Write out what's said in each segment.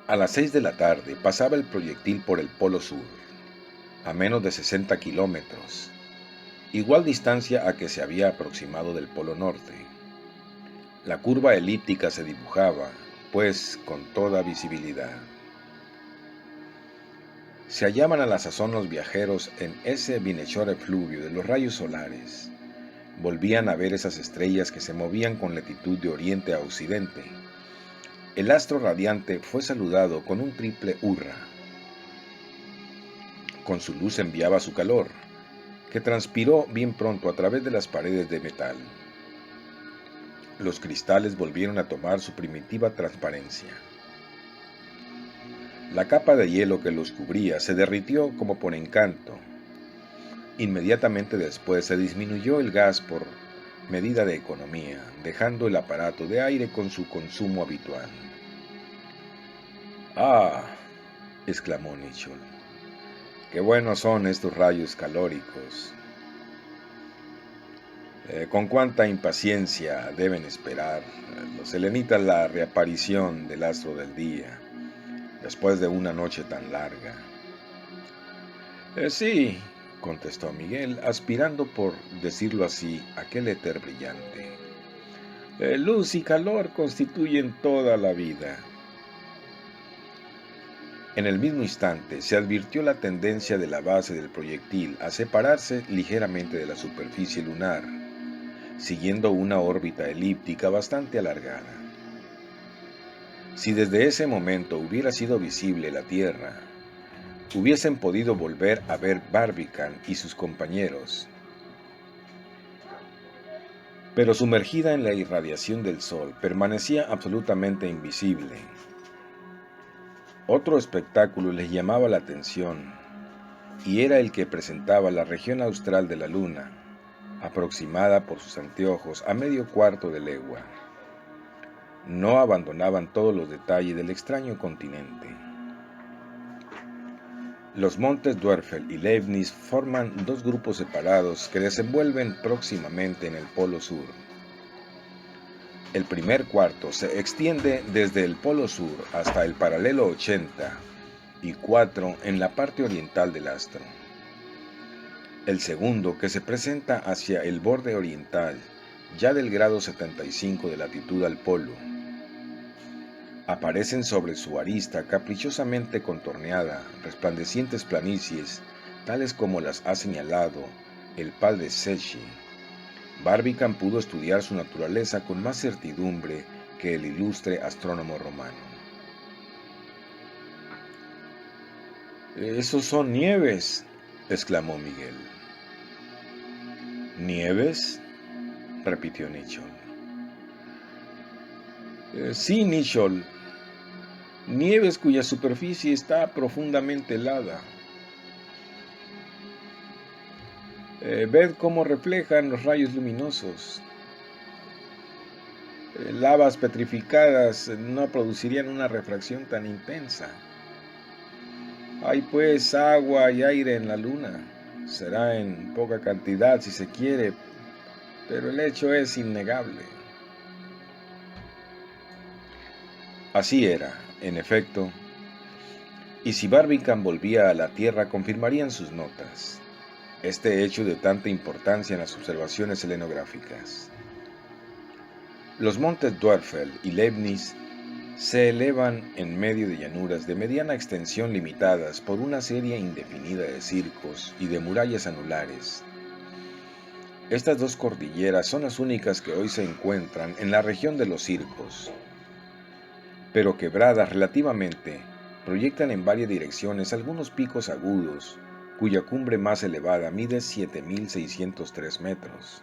A las 6 de la tarde pasaba el proyectil por el Polo Sur, a menos de 60 kilómetros, igual distancia a que se había aproximado del Polo Norte. La curva elíptica se dibujaba, pues, con toda visibilidad. Se hallaban a la sazón los viajeros en ese bienhechor efluvio de los rayos solares. Volvían a ver esas estrellas que se movían con latitud de oriente a occidente. El astro radiante fue saludado con un triple hurra. Con su luz enviaba su calor, que transpiró bien pronto a través de las paredes de metal. Los cristales volvieron a tomar su primitiva transparencia. La capa de hielo que los cubría se derritió como por encanto. Inmediatamente después se disminuyó el gas por medida de economía, dejando el aparato de aire con su consumo habitual. «¡Ah!», exclamó Nicholl. «¡Qué buenos son estos rayos calóricos! Con cuánta impaciencia deben esperar los selenitas la reaparición del astro del día, después de una noche tan larga». «Sí», contestó Miguel, aspirando, por decirlo así, aquel éter brillante. «Luz y calor constituyen toda la vida». En el mismo instante se advirtió la tendencia de la base del proyectil a separarse ligeramente de la superficie lunar, siguiendo una órbita elíptica bastante alargada. Si desde ese momento hubiera sido visible la Tierra, hubiesen podido volver a ver Barbicane y sus compañeros. Pero sumergida en la irradiación del Sol, permanecía absolutamente invisible. Otro espectáculo les llamaba la atención, y era el que presentaba la región austral de la Luna, aproximada por sus anteojos a medio cuarto de legua. No abandonaban todos los detalles del extraño continente. Los montes Dwerfel y Leibniz forman dos grupos separados que desenvuelven próximamente en el Polo Sur. El primer cuarto se extiende desde el Polo Sur hasta el paralelo 80 y 4 en la parte oriental del astro. El segundo, que se presenta hacia el borde oriental, ya del grado 75 de latitud al polo. Aparecen sobre su arista caprichosamente contorneada resplandecientes planicies, tales como las ha señalado el Pal de Secchi. Barbicane pudo estudiar su naturaleza con más certidumbre que el ilustre astrónomo romano. «Esos son nieves», exclamó Miguel. «¿Nieves?», repitió Nicholl. «Sí, Nicholl, nieves cuya superficie está profundamente helada. Ved cómo reflejan los rayos luminosos. Lavas petrificadas no producirían una refracción tan intensa. Hay pues agua y aire en la Luna. Será en poca cantidad si se quiere, pero el hecho es innegable». Así era, en efecto, y si Barbicane volvía a la Tierra confirmarían sus notas este hecho de tanta importancia en las observaciones selenográficas. Los montes Dwerfel y Leibniz se elevan en medio de llanuras de mediana extensión limitadas por una serie indefinida de circos y de murallas anulares. Estas dos cordilleras son las únicas que hoy se encuentran en la región de los circos, pero quebradas relativamente, proyectan en varias direcciones algunos picos agudos, cuya cumbre más elevada mide 7.603 metros.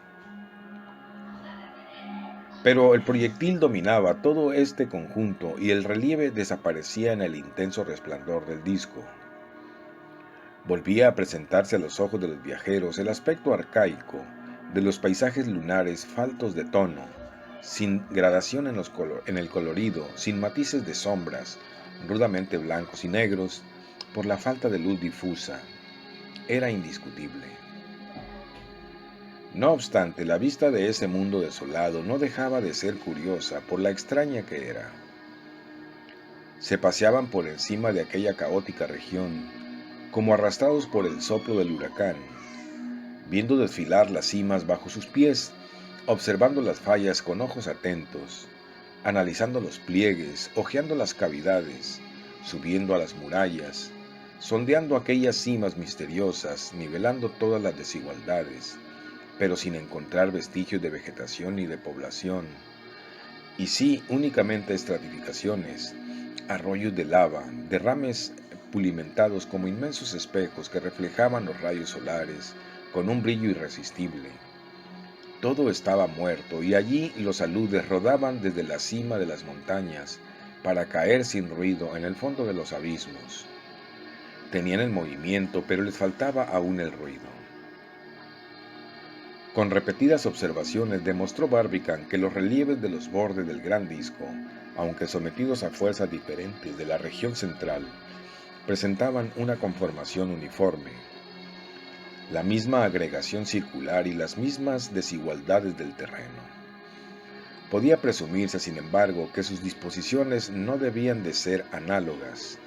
Pero el proyectil dominaba todo este conjunto y el relieve desaparecía en el intenso resplandor del disco. Volvía a presentarse a los ojos de los viajeros el aspecto arcaico de los paisajes lunares faltos de tono, sin gradación en el colorido, sin matices de sombras, rudamente blancos y negros, por la falta de luz difusa. Era indiscutible. No obstante, la vista de ese mundo desolado no dejaba de ser curiosa por la extraña que era. Se paseaban por encima de aquella caótica región, como arrastrados por el soplo del huracán, viendo desfilar las cimas bajo sus pies, observando las fallas con ojos atentos, analizando los pliegues, hojeando las cavidades, subiendo a las murallas, sondeando aquellas cimas misteriosas, nivelando todas las desigualdades, pero sin encontrar vestigios de vegetación ni de población, y sí únicamente estratificaciones, arroyos de lava, derrames pulimentados como inmensos espejos que reflejaban los rayos solares con un brillo irresistible. Todo estaba muerto y allí los aludes rodaban desde la cima de las montañas para caer sin ruido en el fondo de los abismos. Tenían el movimiento, pero les faltaba aún el ruido. Con repetidas observaciones demostró Barbicane que los relieves de los bordes del gran disco, aunque sometidos a fuerzas diferentes de la región central, presentaban una conformación uniforme, la misma agregación circular y las mismas desigualdades del terreno. Podía presumirse, sin embargo, que sus disposiciones no debían de ser análogas.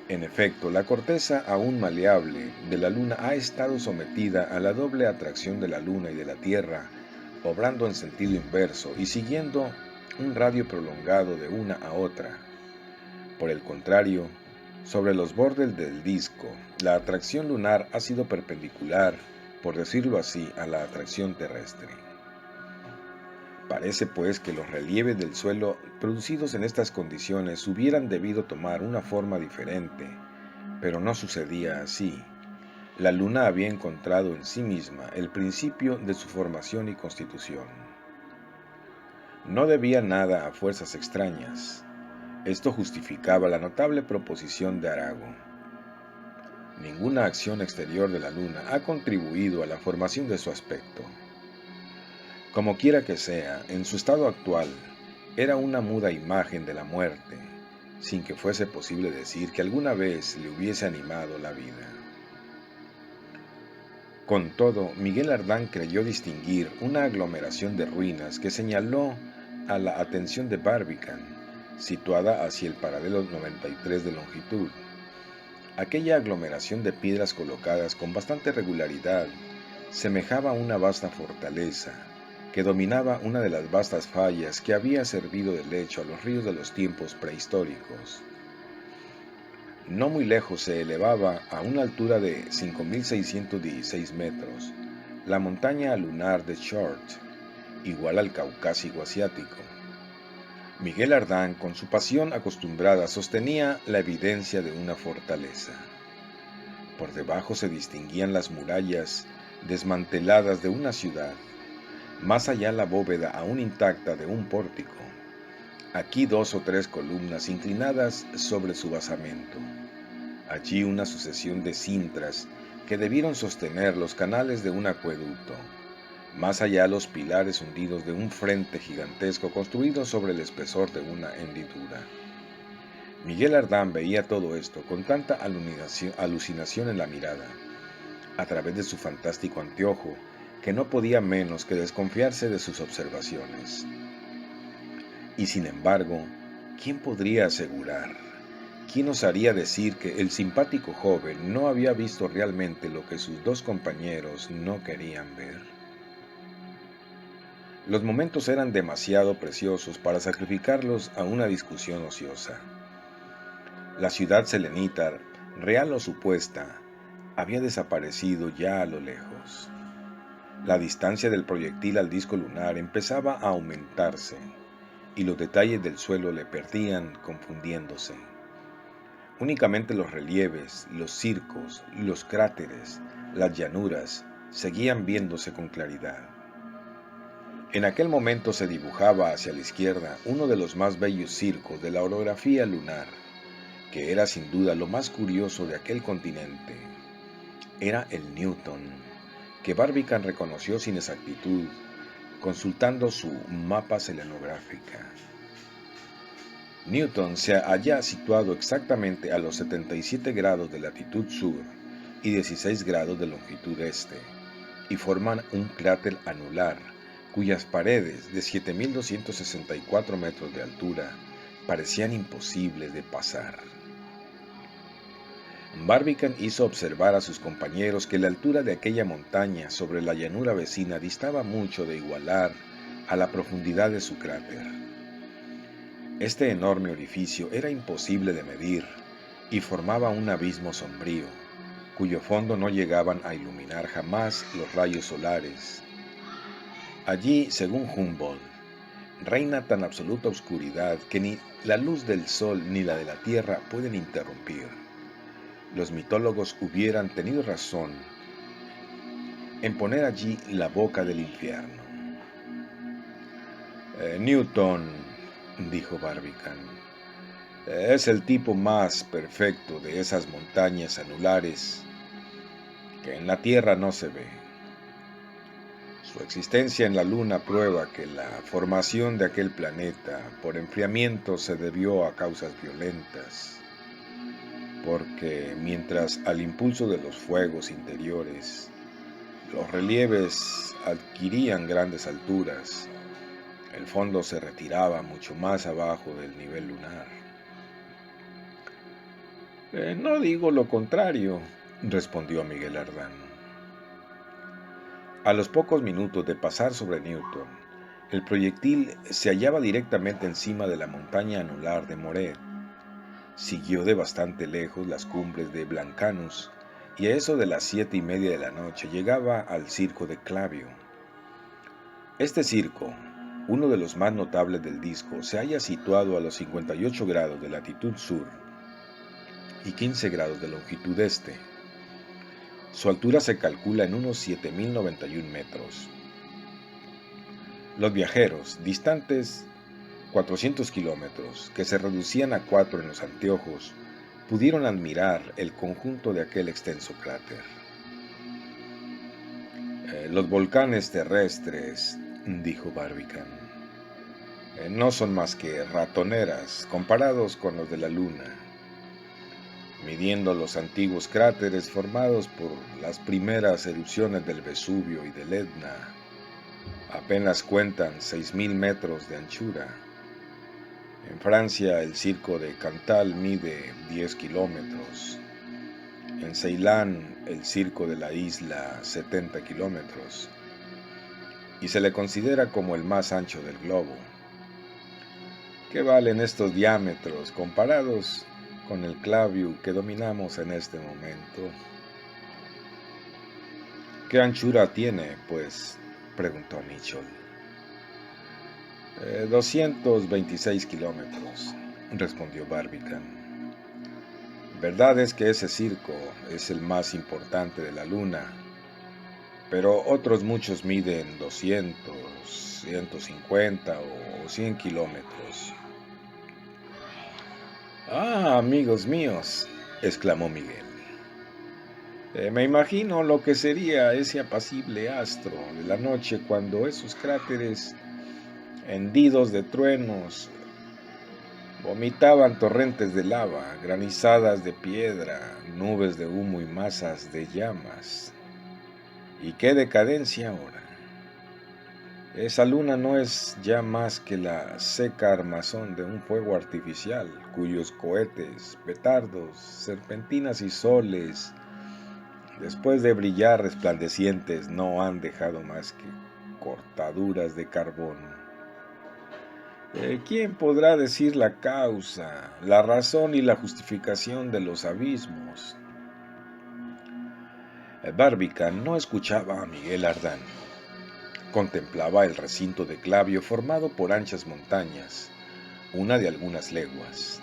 En efecto, la corteza aún maleable de la Luna ha estado sometida a la doble atracción de la Luna y de la Tierra, obrando en sentido inverso y siguiendo un radio prolongado de una a otra. Por el contrario, sobre los bordes del disco, la atracción lunar ha sido perpendicular, por decirlo así, a la atracción terrestre. Parece pues que los relieves del suelo producidos en estas condiciones hubieran debido tomar una forma diferente, pero no sucedía así. La Luna había encontrado en sí misma el principio de su formación y constitución. No debía nada a fuerzas extrañas. Esto justificaba la notable proposición de Arago. Ninguna acción exterior de la Luna ha contribuido a la formación de su aspecto. Como quiera que sea, en su estado actual, era una muda imagen de la muerte, sin que fuese posible decir que alguna vez le hubiese animado la vida. Con todo, Miguel Ardán creyó distinguir una aglomeración de ruinas que señaló a la atención de Barbicane, situada hacia el paralelo 93 de longitud. Aquella aglomeración de piedras colocadas con bastante regularidad semejaba a una vasta fortaleza que dominaba una de las vastas fallas que había servido de lecho a los ríos de los tiempos prehistóricos. No muy lejos se elevaba, a una altura de 5.616 metros, la montaña lunar de Short, igual al Caucásico asiático. Miguel Ardán, con su pasión acostumbrada, sostenía la evidencia de una fortaleza. Por debajo se distinguían las murallas desmanteladas de una ciudad, más allá la bóveda aún intacta de un pórtico, aquí 2 o 3 columnas inclinadas sobre su basamento, allí una sucesión de cintras que debieron sostener los canales de un acueducto, más allá los pilares hundidos de un frente gigantesco construido sobre el espesor de una hendidura. Miguel Ardán veía todo esto con tanta alucinación en la mirada, a través de su fantástico anteojo, que no podía menos que desconfiarse de sus observaciones. Y sin embargo, ¿quién podría asegurar? ¿Quién osaría decir que el simpático joven no había visto realmente lo que sus dos compañeros no querían ver? Los momentos eran demasiado preciosos para sacrificarlos a una discusión ociosa. La ciudad selenita, real o supuesta, había desaparecido ya a lo lejos. La distancia del proyectil al disco lunar empezaba a aumentarse, y los detalles del suelo le perdían confundiéndose. Únicamente los relieves, los circos, los cráteres, las llanuras, seguían viéndose con claridad. En aquel momento se dibujaba hacia la izquierda uno de los más bellos circos de la orografía lunar, que era sin duda lo más curioso de aquel continente. Era el Newton, que Barbicane reconoció sin exactitud, consultando su mapa selenográfica. Newton se halla situado exactamente a los 77 grados de latitud sur y 16 grados de longitud este, y forman un cráter anular, cuyas paredes de 7.264 metros de altura parecían imposibles de pasar. Barbicane hizo observar a sus compañeros que la altura de aquella montaña sobre la llanura vecina distaba mucho de igualar a la profundidad de su cráter. Este enorme orificio era imposible de medir y formaba un abismo sombrío, cuyo fondo no llegaban a iluminar jamás los rayos solares. Allí, según Humboldt, reina tan absoluta oscuridad que ni la luz del sol ni la de la tierra pueden interrumpir. Los mitólogos hubieran tenido razón en poner allí la boca del infierno. Newton, dijo Barbicane, es el tipo más perfecto de esas montañas anulares que en la Tierra no se ve. Su existencia en la Luna prueba que la formación de aquel planeta por enfriamiento se debió a causas violentas, porque mientras al impulso de los fuegos interiores los relieves adquirían grandes alturas, el fondo se retiraba mucho más abajo del nivel lunar. No digo lo contrario, respondió Miguel Ardán. A los pocos minutos de pasar sobre Newton, el proyectil se hallaba directamente encima de la montaña anular de Moret. Siguió de bastante lejos las cumbres de Blancanus y a eso de las 7:30 de la noche llegaba al circo de Clavio. Este circo, uno de los más notables del disco, se halla situado a los 58 grados de latitud sur y 15 grados de longitud este. Su altura se calcula en unos 7.091 metros. Los viajeros, distantes 400 kilómetros, que se reducían a 4 en los anteojos, pudieron admirar el conjunto de aquel extenso cráter. Los volcanes terrestres, dijo Barbicane, no son más que ratoneras comparados con los de la Luna. Midiendo los antiguos cráteres formados por las primeras erupciones del Vesubio y del Etna, apenas cuentan 6.000 metros de anchura. En Francia, el circo de Cantal mide 10 kilómetros. En Ceilán, el circo de la isla, 70 kilómetros. Y se le considera como el más ancho del globo. ¿Qué valen estos diámetros comparados con el Clavio que dominamos en este momento? ¿Qué anchura tiene, pues?, preguntó Nicholl. 226 kilómetros, respondió Barbicane. Verdad es que ese circo es el más importante de la Luna, pero otros muchos miden 200, 150 o 100 kilómetros. Ah, amigos míos, exclamó Miguel. Me imagino lo que sería ese apacible astro de la noche cuando esos cráteres hendidos de truenos vomitaban torrentes de lava, granizadas de piedra, nubes de humo y masas de llamas. ¿Y qué decadencia ahora? Esa luna no es ya más que la seca armazón de un fuego artificial, cuyos cohetes, petardos, serpentinas y soles, después de brillar resplandecientes, no han dejado más que cortaduras de carbón. ¿Quién podrá decir la causa, la razón y la justificación de los abismos? Barbicane no escuchaba a Miguel Ardán. Contemplaba el recinto de Clavio formado por anchas montañas, una de algunas leguas.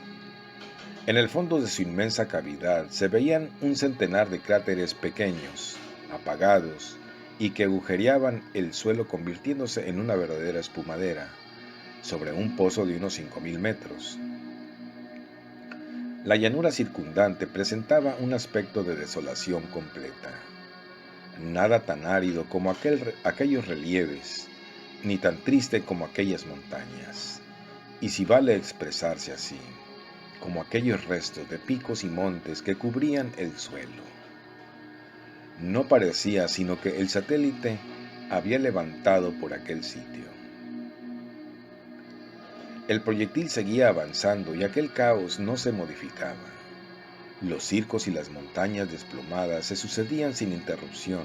En el fondo de su inmensa cavidad se veían un centenar de cráteres pequeños, apagados, y que agujereaban el suelo convirtiéndose en una verdadera espumadera, sobre un pozo de unos 5.000 metros. La llanura circundante presentaba un aspecto de desolación completa. Nada tan árido como aquellos relieves, ni tan triste como aquellas montañas, y si vale expresarse así, como aquellos restos de picos y montes que cubrían el suelo. No parecía sino que el satélite había levantado por aquel sitio. El proyectil seguía avanzando y aquel caos no se modificaba. Los circos y las montañas desplomadas se sucedían sin interrupción.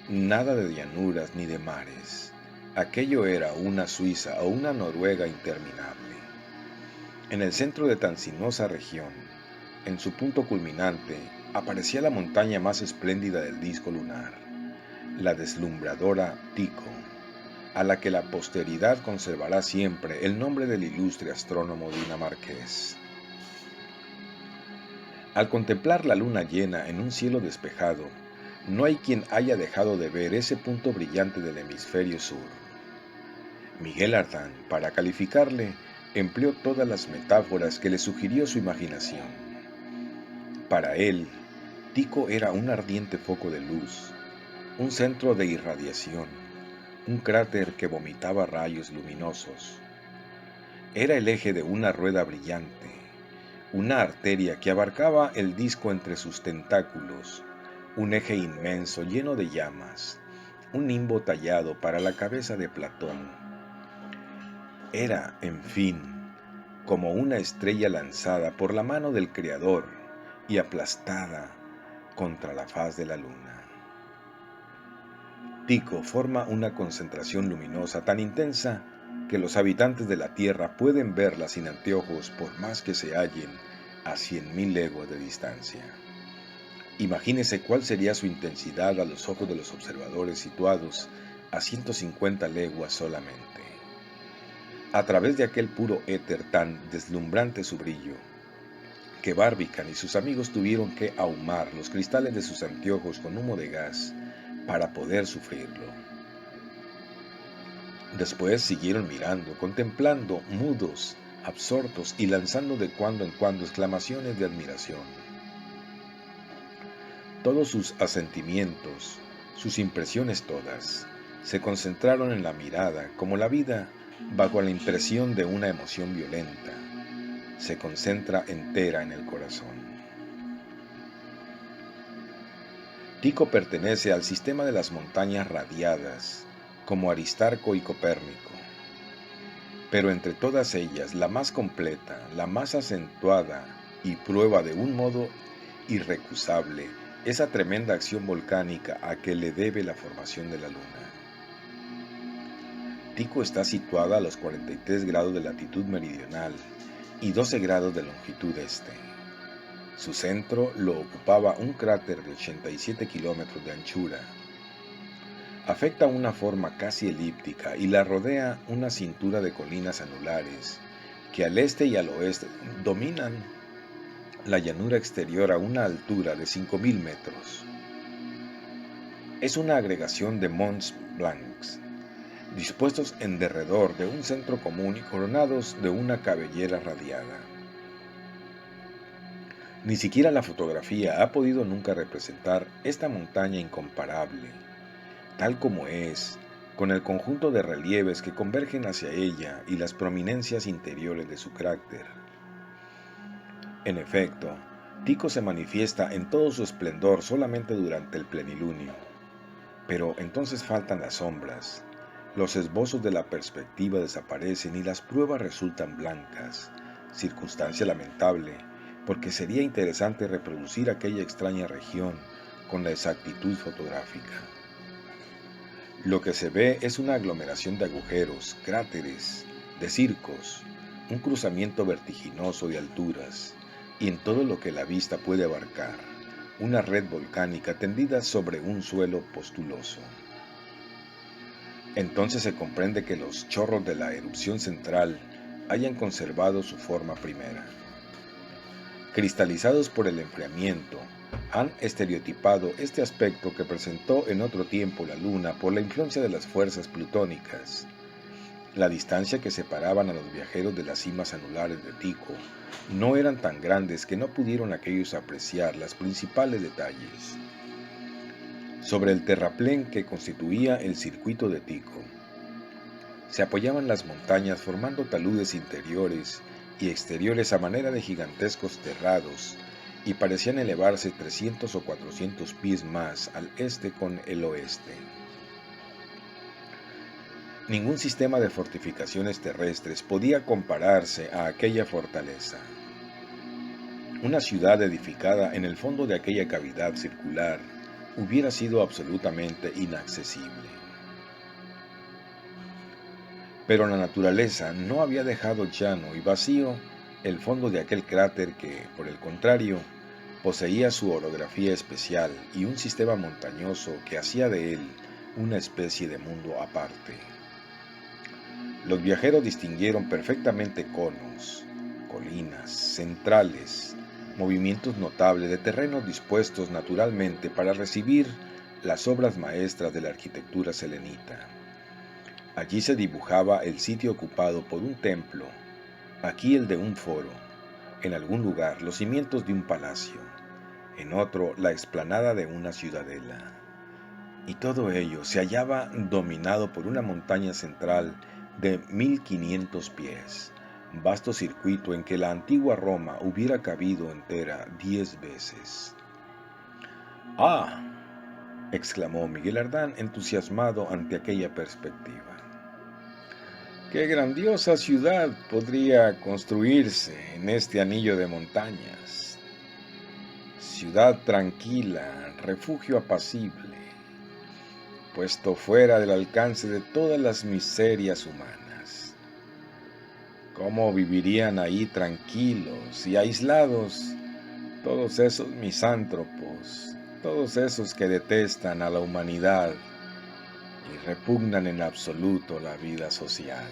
Nada de llanuras ni de mares. Aquello era una Suiza o una Noruega interminable. En el centro de tan sinuosa región, en su punto culminante, aparecía la montaña más espléndida del disco lunar, la deslumbradora Tycho, a la que la posteridad conservará siempre el nombre del ilustre astrónomo dinamarqués. Al contemplar la luna llena en un cielo despejado, no hay quien haya dejado de ver ese punto brillante del hemisferio sur. Miguel Ardán, para calificarle, empleó todas las metáforas que le sugirió su imaginación. Para él, Tycho era un ardiente foco de luz, un centro de irradiación, un cráter que vomitaba rayos luminosos. Era el eje de una rueda brillante, una arteria que abarcaba el disco entre sus tentáculos, un eje inmenso lleno de llamas, un nimbo tallado para la cabeza de Platón. Era, en fin, como una estrella lanzada por la mano del Creador y aplastada contra la faz de la luna. Tycho forma una concentración luminosa tan intensa que los habitantes de la Tierra pueden verla sin anteojos por más que se hallen a 100.000 leguas de distancia. Imagínese cuál sería su intensidad a los ojos de los observadores situados a 150 leguas solamente. A través de aquel puro éter tan deslumbrante su brillo, que Barbicane y sus amigos tuvieron que ahumar los cristales de sus anteojos con humo de gas para poder sufrirlo. Después siguieron mirando, contemplando, mudos, absortos y lanzando de cuando en cuando exclamaciones de admiración. Todos sus asentimientos, sus impresiones todas, se concentraron en la mirada como la vida bajo la impresión de una emoción violenta. Se concentra entera en el corazón. Tycho pertenece al sistema de las montañas radiadas, como Aristarco y Copérnico. Pero entre todas ellas, la más completa, la más acentuada y prueba de un modo irrecusable esa tremenda acción volcánica a que le debe la formación de la Luna. Tycho está situada a los 43 grados de latitud meridional y 12 grados de longitud este. Su centro lo ocupaba un cráter de 87 kilómetros de anchura. Afecta una forma casi elíptica y la rodea una cintura de colinas anulares que al este y al oeste dominan la llanura exterior a una altura de 5.000 metros. Es una agregación de Monts Blancs, dispuestos en derredor de un centro común y coronados de una cabellera radiada. Ni siquiera la fotografía ha podido nunca representar esta montaña incomparable, tal como es, con el conjunto de relieves que convergen hacia ella y las prominencias interiores de su carácter. En efecto, Tycho se manifiesta en todo su esplendor solamente durante el plenilunio, pero entonces faltan las sombras, los esbozos de la perspectiva desaparecen y las pruebas resultan blancas, circunstancia lamentable, porque sería interesante reproducir aquella extraña región con la exactitud fotográfica. Lo que se ve es una aglomeración de agujeros, cráteres, de circos, un cruzamiento vertiginoso de alturas, y en todo lo que la vista puede abarcar, una red volcánica tendida sobre un suelo postuloso. Entonces se comprende que los chorros de la erupción central hayan conservado su forma primera. Cristalizados por el enfriamiento, han estereotipado este aspecto que presentó en otro tiempo la Luna por la influencia de las fuerzas plutónicas. La distancia que separaban a los viajeros de las cimas anulares de Tycho no eran tan grandes que no pudieron aquellos apreciar los principales detalles. Sobre el terraplén que constituía el circuito de Tycho, se apoyaban las montañas formando taludes interiores y exteriores a manera de gigantescos terrados y parecían elevarse 300 o 400 pies más al este con el oeste. Ningún sistema de fortificaciones terrestres podía compararse a aquella fortaleza. Una ciudad edificada en el fondo de aquella cavidad circular hubiera sido absolutamente inaccesible. Pero la naturaleza no había dejado llano y vacío el fondo de aquel cráter que, por el contrario, poseía su orografía especial y un sistema montañoso que hacía de él una especie de mundo aparte. Los viajeros distinguieron perfectamente conos, colinas, centrales, movimientos notables de terrenos dispuestos naturalmente para recibir las obras maestras de la arquitectura selenita. Allí se dibujaba el sitio ocupado por un templo, aquí el de un foro, en algún lugar los cimientos de un palacio, en otro la explanada de una ciudadela. Y todo ello se hallaba dominado por una montaña central de 1500 pies, vasto circuito en que la antigua Roma hubiera cabido entera 10 veces. ¡Ah!, exclamó Miguel Ardán entusiasmado ante aquella perspectiva. ¡Qué grandiosa ciudad podría construirse en este anillo de montañas! Ciudad tranquila, refugio apacible, puesto fuera del alcance de todas las miserias humanas. ¿Cómo vivirían ahí tranquilos y aislados todos esos misántropos, todos esos que detestan a la humanidad y repugnan en absoluto la vida social?